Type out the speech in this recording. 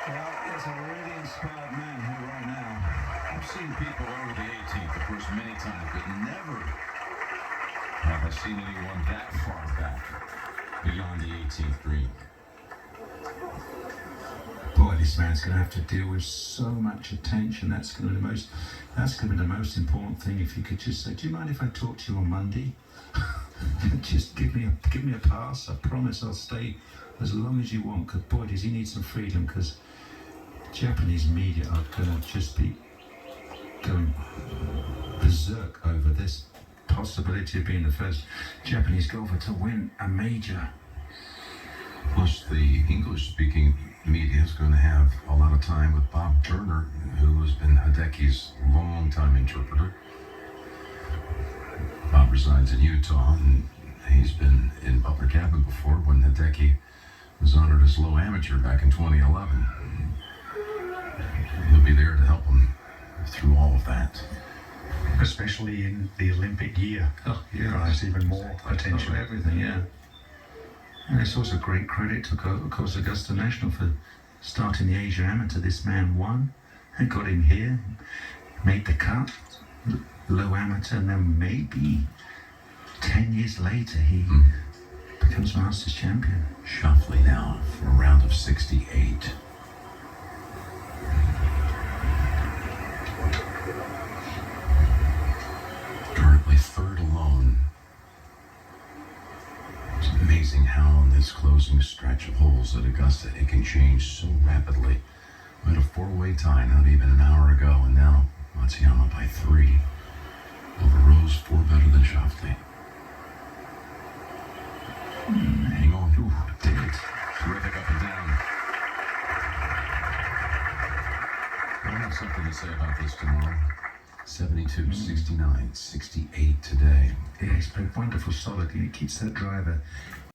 Well, there's a really inspired man here right now. I've seen people over the 18th, of course, many times, but never have I seen anyone that far back beyond the 18th green. Boy, this man's going to have to deal with so much attention. That's going to be the most important thing. If you could just say, "Do you mind if I talk to you on Monday?" Just give me a pass. I promise I'll stay as long as you want. Because boy, does he need some freedom. Because Japanese media are going to just be going berserk over this possibility of being the first Japanese golfer to win a major. Plus, the English-speaking media is going to have a lot of time with Bob Turner, who has been Hideki's long-time interpreter. Bob resides in Utah, and he's been in Butler Cabin before when Hideki was honored as low amateur back in 2011. He'll be there to help him through all of that. Especially in the Olympic year. Oh, yeah. Drives even more attention. For everything, yeah. And it's also great credit to, of course, Augusta National for starting the Asia Amateur. This man won and got him here, made the cut, low amateur, and then maybe 10 years later he becomes Masters champion. Shoffley now for a round of 68. Currently third alone. It's amazing how on this closing stretch of holes at Augusta it can change so rapidly. We had a four-way tie not even an hour ago, and now Matsuyama by 3 over Rose, 4 better than Shoffley. Hang on. Ooh, did it. Terrific up and down. I'll have something to say about this tomorrow. 72, 69, 68 today. Yeah, he's played wonderful solid. He keeps that driver